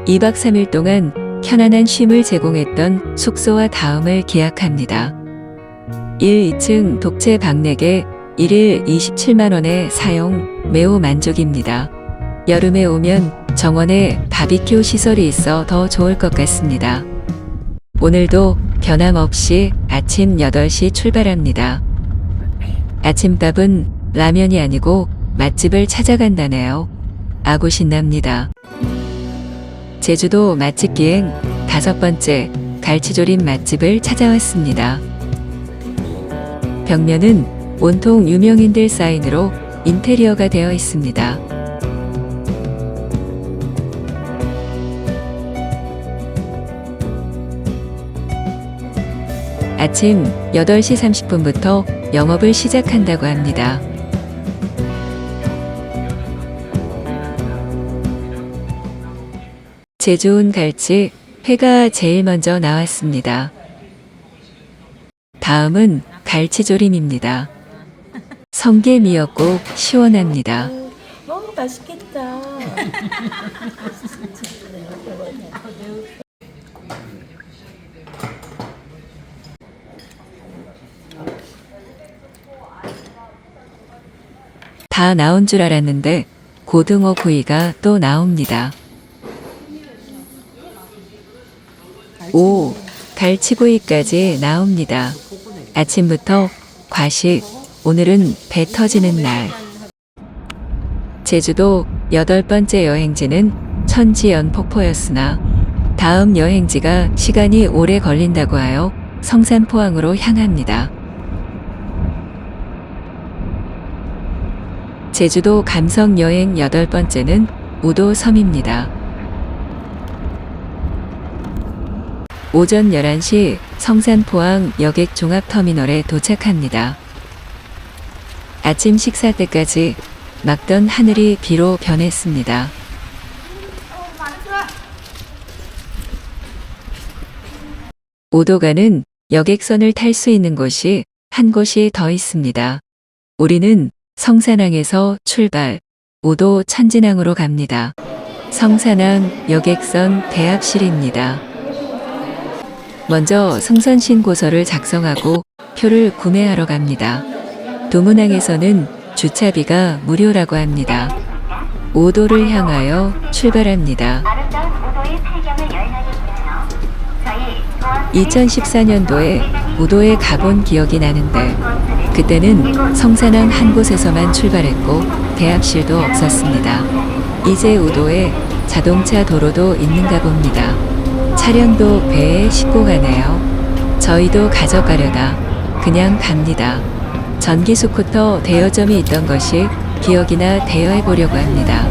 2박 3일 동안 편안한 쉼을 제공했던 숙소와 다음을 계약합니다. 1, 2층 독채 방 4개, 1일 27만 원의 사용 매우 만족입니다. 여름에 오면 정원에 바비큐 시설이 있어 더 좋을 것 같습니다. 오늘도 변함없이 아침 8시 출발합니다. 아침밥은 라면이 아니고 맛집을 찾아간다네요. 아구 신납니다. 제주도 맛집 기행 5번째 갈치조림 맛집을 찾아왔습니다. 벽면은 온통 유명인들 사인으로 인테리어가 되어 있습니다. 아침 8시 30분부터 영업을 시작한다고 합니다. 제주 온 갈치 회가 제일 먼저 나왔습니다. 다음은 갈치조림입니다. 성게 미역국 시원합니다. 너무 맛있겠다. 다 나온 줄 알았는데 고등어 구이가 또 나옵니다. 오, 갈치구이까지 나옵니다. 아침부터 과식, 오늘은 배 터지는 날. 제주도 8번째 여행지는 천지연 폭포였으나 다음 여행지가 시간이 오래 걸린다고 하여 성산포항으로 향합니다. 제주도 감성 여행 8번째는 우도섬입니다. 오전 11시 성산포항 여객종합터미널에 도착합니다. 아침 식사 때까지 막던 하늘이 비로 변했습니다. 오도가는 여객선을 탈 수 있는 곳이 한 곳이 더 있습니다. 우리는 성산항에서 출발, 오도 천진항으로 갑니다. 성산항 여객선 대합실입니다. 먼저 승선신고서를 작성하고 표를 구매하러 갑니다. 도문항에서는 주차비가 무료라고 합니다. 오도를 향하여 출발합니다. 2014년도에 우도에 가본 기억이 나는데 그때는 성산항 한 곳에서만 출발했고 대합실도 없었습니다. 이제 우도에 자동차 도로도 있는가 봅니다. 차량도 배에 싣고 가네요. 저희도 가져가려다 그냥 갑니다. 전기 스쿠터 대여점이 있던 것이 기억이나 대여해 보려고 합니다.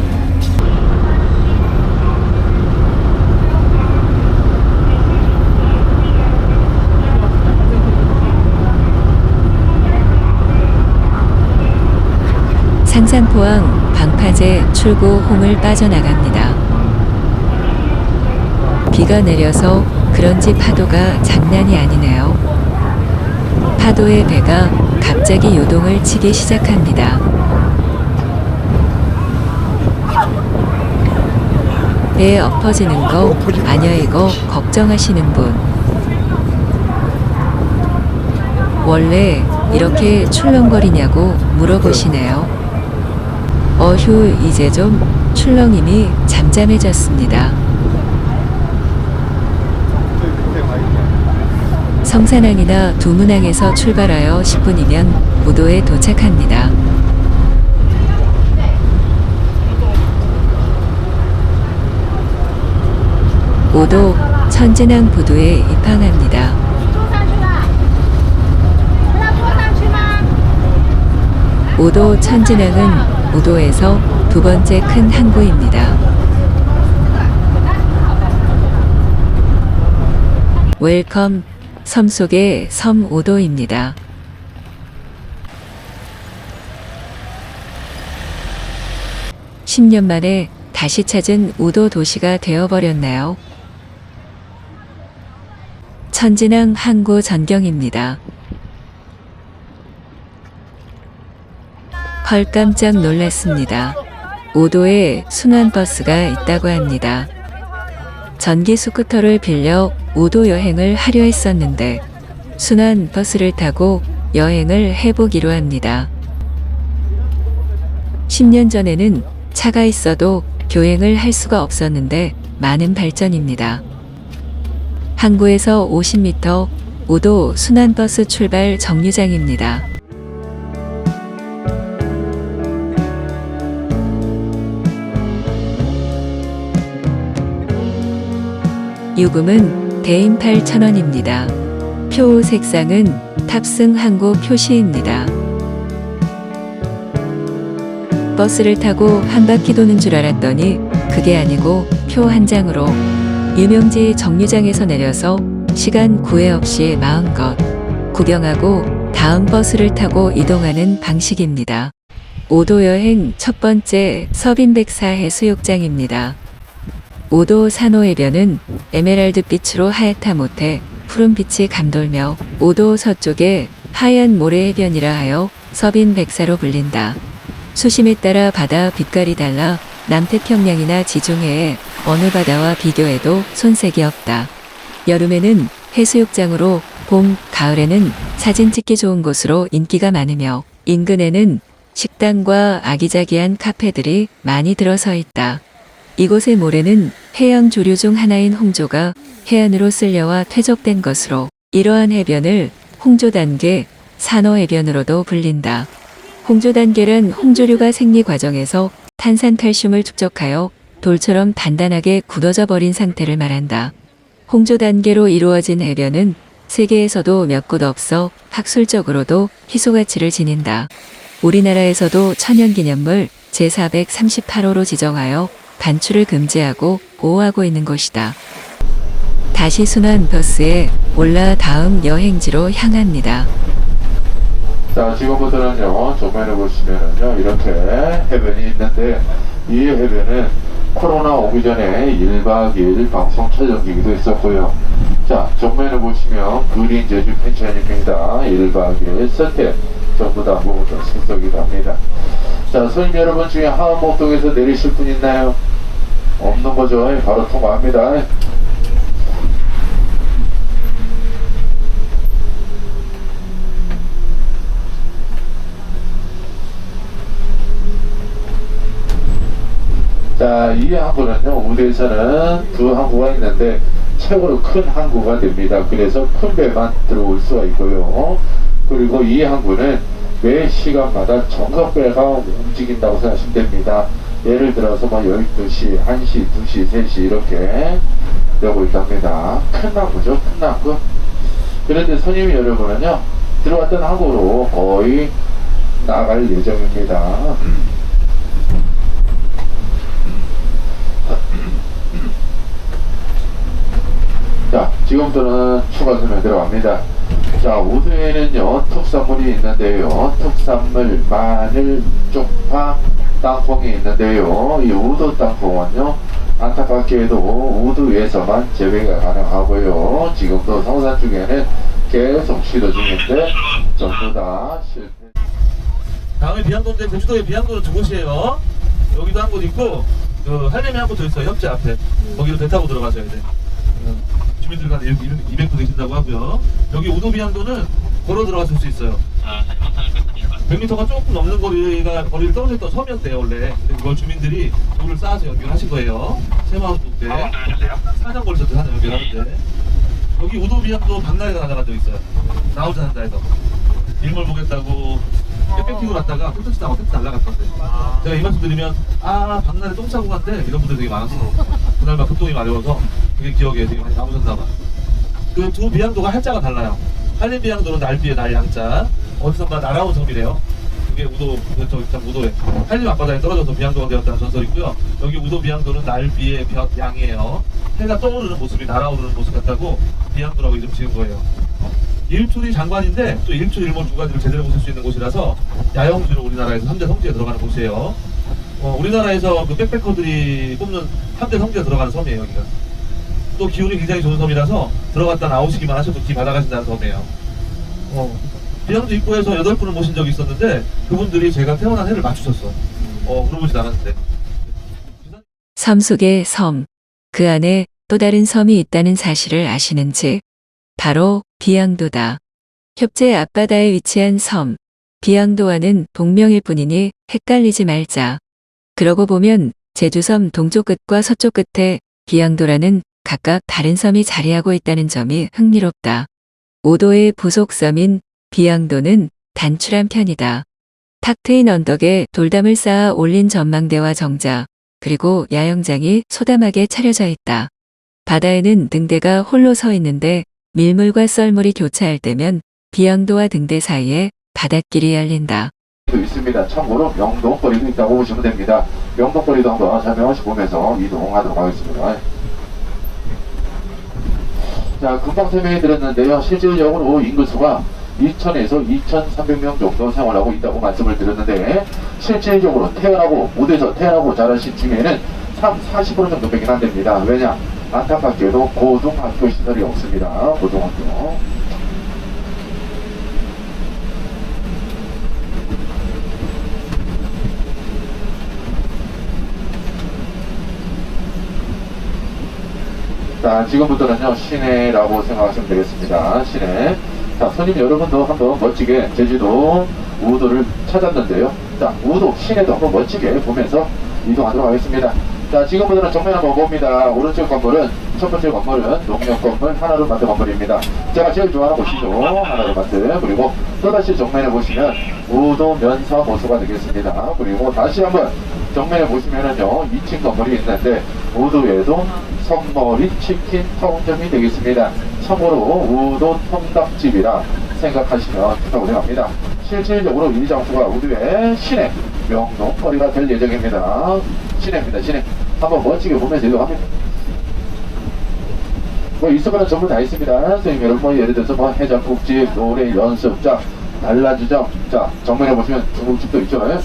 상산포항 방파제 출구 홈을 빠져나갑니다. 비가 내려서 그런지 파도가 장난이 아니네요. 파도의 배가 갑자기 요동을 치기 시작합니다. 배 엎어지는 거 아냐 이거 걱정하시는 분. 원래 이렇게 출렁거리냐고 물어보시네요. 어휴 이제 좀 출렁임이 잠잠해졌습니다. 성산항이나 두문항에서 출발하여 10분이면 우도에 도착합니다. 우도 천진항 부두에 입항합니다. 우도 천진항은 우도에서 두 번째 큰 항구입니다. 웰컴 섬 속의 섬 우도입니다. (10년) 만에 다시 찾은 우도 도시가 되어버렸나요? 천진항 항구 전경입니다. 헐 깜짝 놀랐습니다. 우도에 순환버스가 있다고 합니다. 전기 스쿠터를 빌려 우도 여행을 하려 했었는데 순환 버스를 타고 여행을 해보기로 합니다. 10년 전에는 차가 있어도 교행을 할 수가 없었는데 많은 발전입니다. 항구에서 50m 우도 순환버스 출발 정류장입니다. 요금은 대인 8,000원입니다. 표 색상은 탑승 항구 표시입니다. 버스를 타고 한 바퀴 도는 줄 알았더니 그게 아니고 표 한 장으로 유명지 정류장에서 내려서 시간 구애 없이 마음껏 구경하고 다음 버스를 타고 이동하는 방식입니다. 오도 여행 첫 번째 서빈백사 해수욕장입니다. 오도 산호해변은 에메랄드빛으로 하얗다 못해 푸른빛이 감돌며 오도 서쪽에 하얀 모래해변이라 하여 서빈백사로 불린다. 수심에 따라 바다 빛깔이 달라 남태평양이나 지중해의 어느 바다와 비교해도 손색이 없다. 여름에는 해수욕장으로, 봄, 가을에는 사진 찍기 좋은 곳으로 인기가 많으며 인근에는 식당과 아기자기한 카페들이 많이 들어서 있다. 이곳의 모래는 해양 조류 중 하나인 홍조가 해안으로 쓸려와 퇴적된 것으로 이러한 해변을 홍조단계, 산호해변으로도 불린다. 홍조단계는 홍조류가 생리 과정에서 탄산칼슘을 축적하여 돌처럼 단단하게 굳어져 버린 상태를 말한다. 홍조단계로 이루어진 해변은 세계에서도 몇 곳 없어 학술적으로도 희소가치를 지닌다. 우리나라에서도 천연기념물 제438호로 지정하여 반출을 금지하고 보호하고 있는 곳이다. 다시 순환버스에 올라 다음 여행지로 향합니다. 자, 지금부터는요, 정면에 보시면은요, 이렇게 해변이 있는데, 이 해변은 코로나 오기 전에 1박 2일 방송 촬영기기도 했었고요. 자, 정면에 보시면 그린 제주 펜션입니다. 1박 2일 서태 전부 다 모두 숙소기도 합니다. 자, 손님 여러분 중에 하암목동에서 내리실 분 있나요? 없는 거죠. 바로 통과합니다. 자, 이 항구는요, 우대에서는 두 항구가 있는데 최고로 큰 항구가 됩니다. 그래서 큰 배만 들어올 수가 있고요. 그리고 이 항구는 매 시간마다 정석배가 움직인다고 생각하시면 됩니다. 예를 들어서 뭐 12시, 1시, 2시, 3시 이렇게 되고 있답니다. 큰 항구죠, 큰 항구. 그런데 손님 여러분은요, 들어왔던 항구로 거의 나갈 예정입니다. 자, 지금부터는 추가 설명 들어갑니다. 자, 우도에는요, 특산물이 있는데요. 특산물, 마늘, 쪽파, 땅콩이 있는데요. 이 우도 땅콩은요, 안타깝게도 우도에서만 재배가 가능하고요. 지금도 성산 중에는 계속 시도 중인데, 전부 다 실패. 다음에 비양도인데 제주도에 비양도는 두 곳이에요. 여기도 한 곳 있고, 그 한림에 한 곳 더 있어요. 협재 앞에. 거기로 배 타고 들어가셔야 돼. 주민들과 200분 계신다고 하고요. 여기 우도비양도는 걸어 들어가실 수 있어요. 100m가 조금 넘는 거리를 떨어졌던 섬이었대요 원래. 근데 그걸 주민들이 돌을 쌓아서 연결하신 거예요. 새마을 때 사장 걸리셨대 사장 연결하는데. 여기 우도비양도 박나래가 나가간 적 있어요. 나오지 않는다 해서 일몰 보겠다고 백패킹으로 갔다가 콘텐츠 나가고 택시 날라갔던데. 제가 이 말씀 드리면 박나래 똥 싸고 간대 이런 분들 되게 많아서 그날 막 급동이 마려워서 그게 기억에 되게 많이 남으셨나봐. 그 두 비양도가 할자가 달라요. 한림 비양도는 날비에 날 양자, 어디선가 날아온 섬이래요. 그게 우도, 우도에 한림 앞바다에 떨어져서 비양도가 되었다는 전설이 있고요. 여기 우도 비양도는 날비의 볕 양이에요. 해가 떠오르는 모습이 날아오르는 모습 같다고 비양도라고 이름 지은 거예요. 일출이 장관인데 또 일출 일몰 두 가지를 제대로 보실 수 있는 곳이라서 야영지로 우리나라에서 3대 성지에 들어가는 곳이에요. 우리나라에서 그 백패커들이 뽑는 3대 성지에 들어가는 섬이에요. 여기가 또 기온이 굉장히 좋은 섬이라서 들어갔다 나오시기만 하셔도 기 받아가신다는 섬이에요. 비양도 입구에서 8분을 모신 적이 있었는데 그분들이 제가 태어난 해를 맞추셨어. 물어보지도 않았는데. 섬 속의 섬, 그 안에 또 다른 섬이 있다는 사실을 아시는지? 바로 비양도다. 협재 앞바다에 위치한 섬, 비양도와는 동명일 뿐이니 헷갈리지 말자. 그러고 보면 제주섬 동쪽 끝과 서쪽 끝에 비양도라는 각각 다른 섬이 자리하고 있다는 점이 흥미롭다. 오도의 부속섬인 비양도는 단출한 편이다. 탁 트인 언덕에 돌담을 쌓아 올린 전망대와 정자, 그리고 야영장이 소담하게 차려져 있다. 바다에는 등대가 홀로 서 있는데 밀물과 썰물이 교차할 때면 비양도와 등대 사이에 바닷길이 열린다. 도 있습니다. 참고로 명동거리도 있다고 보시면 됩니다. 명동거리도 한번 설명하시 보면서 이동하도록 하겠습니다. 자, 금방 설명해 드렸는데요. 실질적으로 인구수가 2,000에서 2,300명 정도 생활하고 있다고 말씀을 드렸는데, 실질적으로 태어나고 무대에서 태어나고 자라신 중에는 40% 정도밖에 안 됩니다. 왜냐? 안타깝게도 고등학교 시설이 없습니다. 고등학교. 자, 지금부터는요, 시내라고 생각하시면 되겠습니다. 시내. 자, 손님 여러분도 한번 멋지게 제주도 우도를 찾았는데요. 자, 우도, 시내도 한번 멋지게 보면서 이동하도록 하겠습니다. 자, 지금부터는 정면 한번 봅니다. 오른쪽 건물은, 첫 번째 건물은 농협 건물 하나로마트 건물입니다. 제가 제일 좋아하는 곳이죠. 하나로마트. 그리고 또다시 정면에 보시면 우도 면사 모수가 되겠습니다. 그리고 다시 한번 정면에 보시면은요, 2층 건물이 있는데 우도에도 선머리 치킨 타운점이 되겠습니다. 참고로 우도 통닭집이라 생각하시면 좋다고 생각합니다. 실질적으로 이 장소가 우도의 시내 명동거리가 될 예정입니다. 시내입니다. 시내. 한번 멋지게 보면서 이동합니다. 뭐 있을 거는 전부 다 있습니다. 선생님 여러분, 뭐 예를 들어서 뭐 해장국집, 노래 연습장, 단란주점. 자, 정면에 보시면 중국집도 있죠.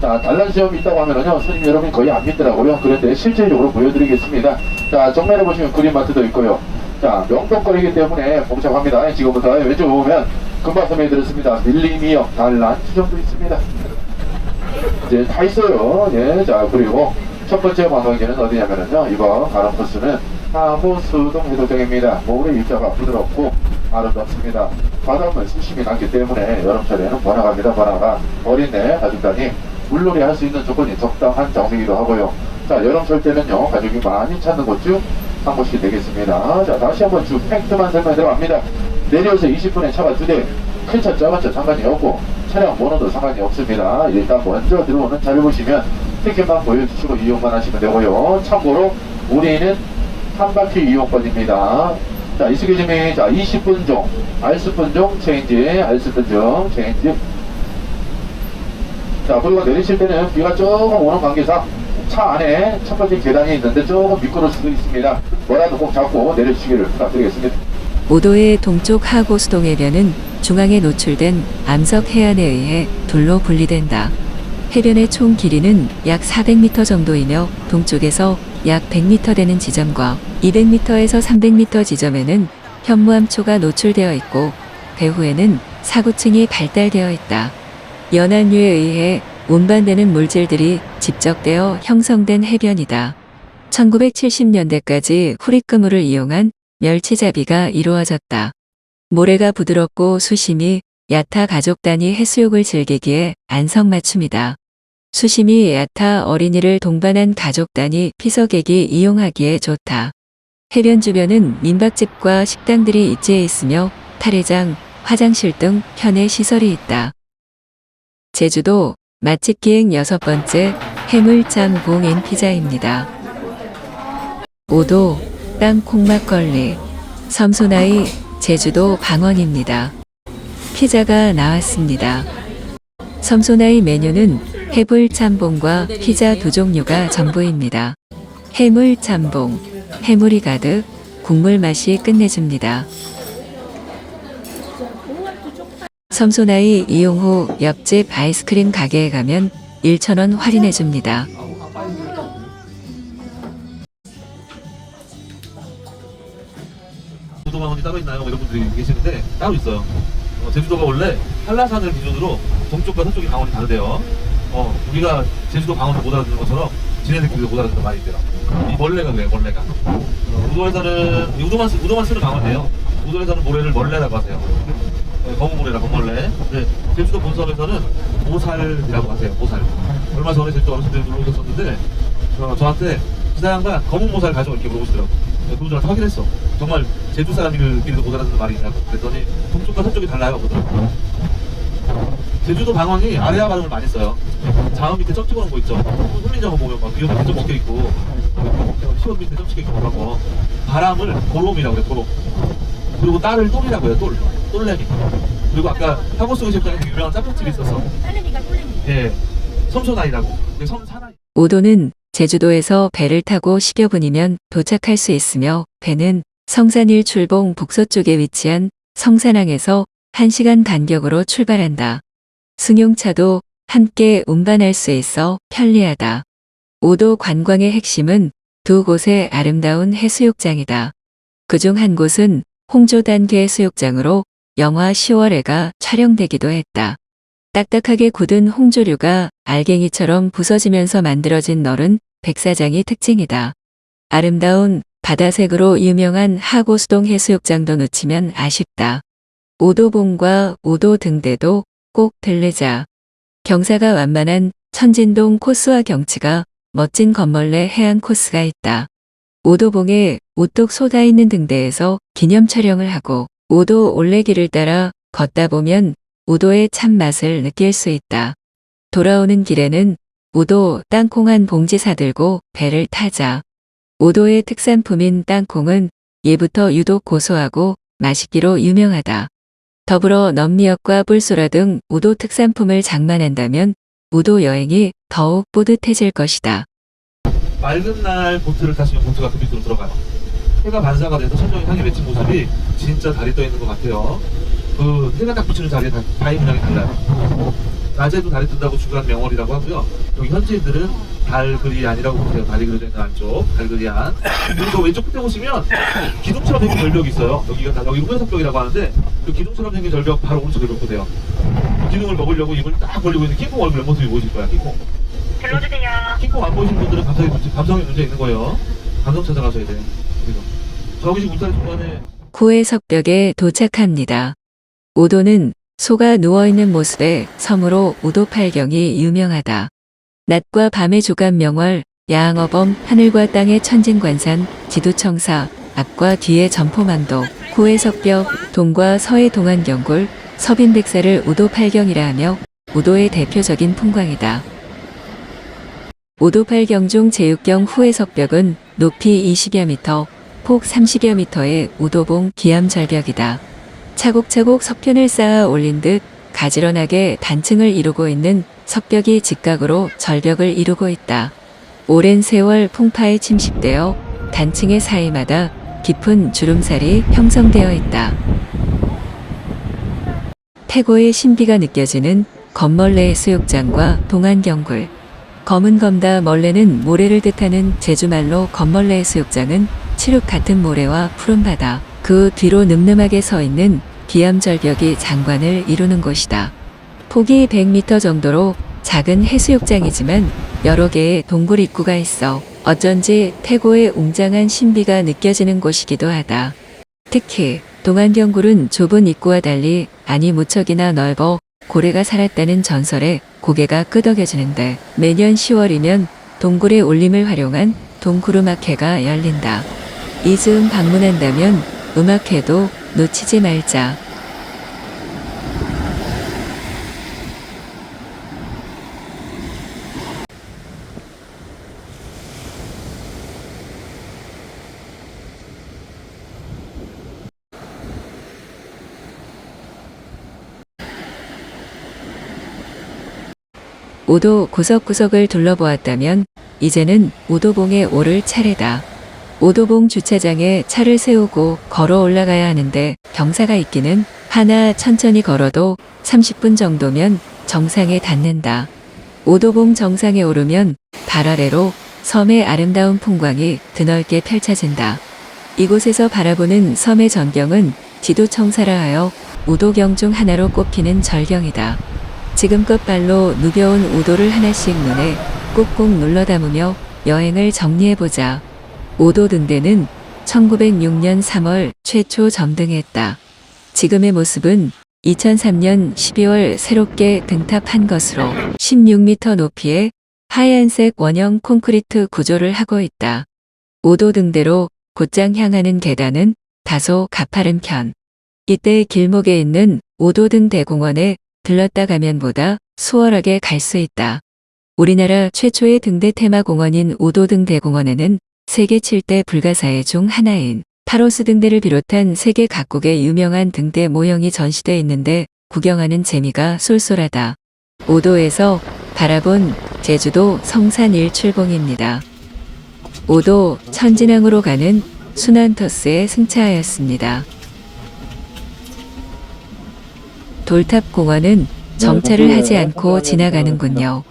자, 단란시험이 있다고 하면은요, 손님 여러분이 거의 안 믿더라고요. 그런데 실질적으로 보여드리겠습니다. 자, 정면에 보시면 그린마트도 있고요. 자, 명동거리이기 때문에 복잡합니다. 지금부터 왼쪽 보면 금방 설명해 드렸습니다. 밀리미역, 단란주점도 있습니다. 이제 다 있어요. 예, 자, 그리고 첫 번째 관광지는 어디냐면은요, 이번 가는 코스는 하모수동 해수욕장입니다. 모래 입자가 부드럽고 아름답습니다. 바닷물 수심이 낮기 때문에 여름철에는 번화가입니다. 번화가. 어린애 가족단이 물놀이 할 수 있는 조건이 적당한 장소이기도 하고요. 자, 여름철 때는요, 가족이 많이 찾는 곳 중 한 곳이 되겠습니다. 자, 다시 한번 주 팩트만 설명해 들어갑니다. 내려서 20분에 차가 2대, 큰 차, 작은 차 상관이 없고 차량 번호도 상관이 없습니다. 일단 먼저 들어오는 차를 보시면 티켓만 보여주시고 이용만 하시면 되고요. 참고로 우리는 한 바퀴 이용권입니다. 자, 이수기점이, 자, 20분 중, 알스분 중 체인지, 알스분 중 체인지. 자, 그리고 내리실 때는 비가 조금 오는 관계상 차 안에 첫 번째 계단이 있는데 조금 미끄러울 수도 있습니다. 뭐라도 꼭 잡고 내려주시기를 부탁드리겠습니다. 오도의 동쪽 하고수동 해변은 중앙에 노출된 암석 해안에 의해 둘로 분리된다. 해변의 총 길이는 약 400m 정도이며 동쪽에서 약 100m 되는 지점과 200m에서 300m 지점에는 현무암초가 노출되어 있고 배후에는 사구층이 발달되어 있다. 연안류에 의해 운반되는 물질들이 집적되어 형성된 해변이다. 1970년대까지 후리크물을 이용한 멸치잡이가 이루어졌다. 모래가 부드럽고 수심이 얕아 가족 단위 해수욕을 즐기기에 안성맞춤이다. 수심이 얕아 어린이를 동반한 가족 단위 피서객이 이용하기에 좋다. 해변 주변은 민박집과 식당들이 입지해 있으며 탈의장, 화장실 등 편의 시설이 있다. 제주도 맛집 기행 6번째 해물짬뽕 앤 피자입니다. 오도 땅콩막걸리 섬소나이 제주도 방언입니다. 피자가 나왔습니다. 섬소나이 메뉴는 해물짬뽕과 피자 두 종류가 전부입니다. 해물짬뽕, 해물이 가득 국물 맛이 끝내줍니다. 섬소나이 이용 후 옆집 아이스크림 가게에 가면 1,000원 할인해줍니다. 제주도 방언이 따로 있나요? 이런 분들이 계시는데 따로 있어요. 제주도가 원래 한라산을 기준으로 동쪽과 서쪽이 방언이 다르대요. 우리가 제주도 방언을 못 알아듣는 것처럼 지네들끼리도 못 알아듣는 말이 있대요. 이 멀레가 그래요, 멀레가. 우도에서는 우도만 쓰는 강어인데요. 우도에서는 모래를 멀레라고 하세요. 네, 검은 모래라 검멀레. 네, 제주도 본섬에서는 모살이라고 하세요. 모살. 얼마 전에 제주도 어르신들이 놀러 오셨었는데 저한테 기사양반 검은 모살 가져오 이렇게 물어보시더라고요. 네, 그분들한테 확인했어. 정말 제주 사람들끼리도 못 알아듣는 말이 있냐고. 그랬더니 동쪽과 서쪽이 달라요. 그러더라고요. 제주도 방언이 아래아 발음을 많이 써요. 자음 밑에 점 찍어놓은 거 있죠. 훈민정어 보면 막 위에 밑에 점 찍혀있고 시옷 밑에 점 찍혀있고 그런 거. 바람을 고롬이라고 그래요. 고롬. 그리고 딸을 똘이라고 해요. 똘레미. 그리고 아까 하고수구 식당에 되게 유명한 짬뽕집이 있었어. 딸내미가 꼴레미. 예, 섬소나이라고. 섬사나이. 오도는 제주도에서 배를 타고 10여 분이면 도착할 수 있으며 배는 성산일 출봉 북서쪽에 위치한 성산항에서 1시간 간격으로 출발한다. 승용차도 함께 운반할 수 있어 편리하다. 오도 관광의 핵심은 두 곳의 아름다운 해수욕장이다. 그중 한 곳은 홍조단계 수욕장으로 영화 10월해가 촬영되기도 했다. 딱딱하게 굳은 홍조류가 알갱이처럼 부서지면서 만들어진 너른 백사장이 특징이다. 아름다운 바다색으로 유명한 하고수동 해수욕장도 놓치면 아쉽다. 오도봉과 오도등대도 꼭 들르자. 경사가 완만한 천진동 코스와 경치가 멋진 검멀레 해안 코스가 있다. 오도봉에 우뚝 솟아있는 등대에서 기념 촬영을 하고 오도 올레길을 따라 걷다 보면 우도의 참맛을 느낄 수 있다. 돌아오는 길에는 우도 땅콩 한 봉지 사들고 배를 타자. 우도의 특산품인 땅콩은 예부터 유독 고소하고 맛있기로 유명하다. 더불어 넘미역과 뿔소라 등 우도 특산품을 장만한다면 우도 여행이 더욱 뿌듯해질 것이다. 맑은 날 보트를 타시면 보트가 그 밑으로 들어가요. 해가 반사가 돼서 천정이 향이 맺힌 모습이 진짜 달이 떠 있는 것 같아요. 그 해가 딱 비치는 자리에 다리 문양이 달라요. 낮에도 달이 뜬다고 주간 명월이라고 하고요. 여기 현지인들은 달그리 안이라고 보세요. 달이 그려져 있는 안쪽 달그리 안. 그리고 왼쪽 끝에 보시면 기둥처럼 생긴 절벽이 있어요. 여기 후해석벽이라고 하는데 그 기둥처럼 생긴 절벽 바로 오른쪽에 몇 보세요. 기둥을 먹으려고 입을 딱 벌리고 있는 킹콩 얼굴 모습이 보이실 거야. 킹콩. 불러주세요. 킹콩 안 보이시는 분들은 감성에 문제 있는 거예요. 감성 찾아가셔야 돼요. 그래서 저기 지금 울타리 중간에 구해석벽에 도착합니다. 오도는 소가 누워있는 모습의 섬으로 우도팔경이 유명하다. 낮과 밤의 조간 명월, 야항어범, 하늘과 땅의 천진관산, 지두청사, 앞과 뒤의 점포만도, 구해석벽, 동과 서의 동안경굴, 서빈백사를 우도팔경이라 하며 우도의 대표적인 풍광이다. 우도팔경 중 제6경 후해석벽은 높이 20여 미터, 폭 30여 미터의 우도봉 기암절벽이다. 차곡차곡 석편을 쌓아 올린 듯 가지런하게 단층을 이루고 있는 석벽이 직각으로 절벽을 이루고 있다. 오랜 세월 풍파에 침식되어 단층의 사이마다 깊은 주름살이 형성되어 있다. 태고의 신비가 느껴지는 검멀레 수욕장과 동안경굴. 검은 검다 멀레는 모래를 뜻하는 제주말로 검멀레 수욕장은 칠흑 같은 모래와 푸른 바다, 그 뒤로 늠름하게 서 있는 기암절벽이 장관을 이루는 곳이다. 폭이 100m 정도로 작은 해수욕장이지만 여러 개의 동굴 입구가 있어 어쩐지 태고의 웅장한 신비가 느껴지는 곳이기도 하다. 특히 동안경굴은 좁은 입구와 달리 안이 무척이나 넓어 고래가 살았다는 전설에 고개가 끄덕여지는데 매년 10월이면 동굴의 올림을 활용한 동구르막회가 열린다. 이 즈음 방문한다면 음악회도 놓치지 말자. 우도 구석구석을 둘러보았다면 이제는 우도봉에 오를 차례다. 우도봉 주차장에 차를 세우고 걸어 올라가야 하는데 경사가 있기는 하나 천천히 걸어도 30분 정도면 정상에 닿는다. 우도봉 정상에 오르면 발 아래로 섬의 아름다운 풍광이 드넓게 펼쳐진다. 이곳에서 바라보는 섬의 전경은 지두청사라 하여 우도경 중 하나로 꼽히는 절경이다. 지금껏 발로 누벼온 우도를 하나씩 눈에 꾹꾹 눌러 담으며 여행을 정리해보자. 오도 등대는 1906년 3월 최초 점등했다. 지금의 모습은 2003년 12월 새롭게 등탑한 것으로 16m 높이의 하얀색 원형 콘크리트 구조를 하고 있다. 오도 등대로 곧장 향하는 계단은 다소 가파른 편. 이때 길목에 있는 오도등 대공원에 들렀다 가면보다 수월하게 갈 수 있다. 우리나라 최초의 등대 테마 공원인 오도등 대공원에는 세계 7대 불가사의 중 하나인 파로스 등대를 비롯한 세계 각국의 유명한 등대 모형이 전시돼 있는데 구경하는 재미가 쏠쏠하다. 오도에서 바라본 제주도 성산 일출봉입니다. 오도 천진항으로 가는 순환버스에 승차하였습니다. 돌탑 공원은 정차를 하지 않고 지나가는군요.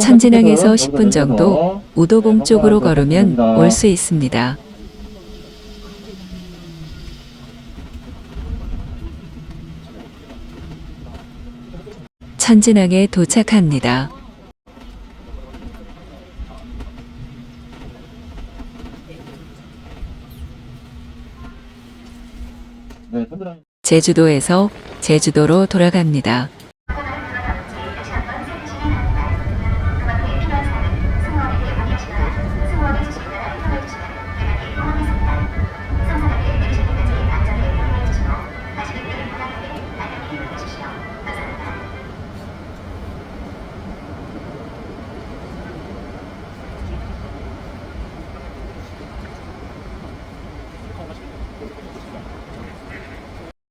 천진항에서 10분 정도 오도봉 쪽으로 걸으면 올 수 있습니다. 천진항에 도착합니다. 제주도에서 제주도로 돌아갑니다.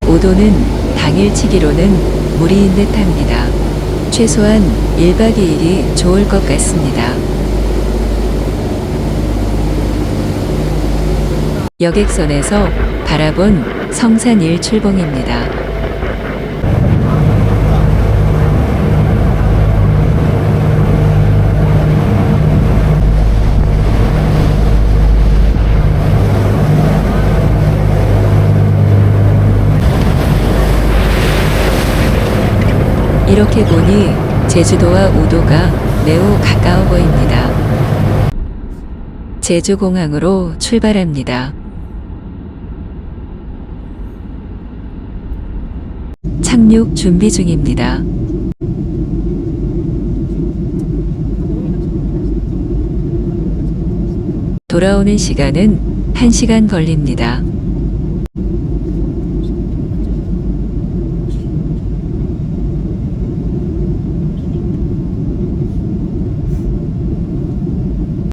오도는 당일치기로는 무리인 듯합니다. 최소한 1박 2일이 좋을 것 같습니다. 여객선에서 바라본 성산 일출봉입니다. 이렇게 보니 제주도와 오도가 매우 가까워 보입니다. 제주공항으로 출발합니다. 착륙 준비 중입니다. 돌아오는 시간은 1시간 걸립니다.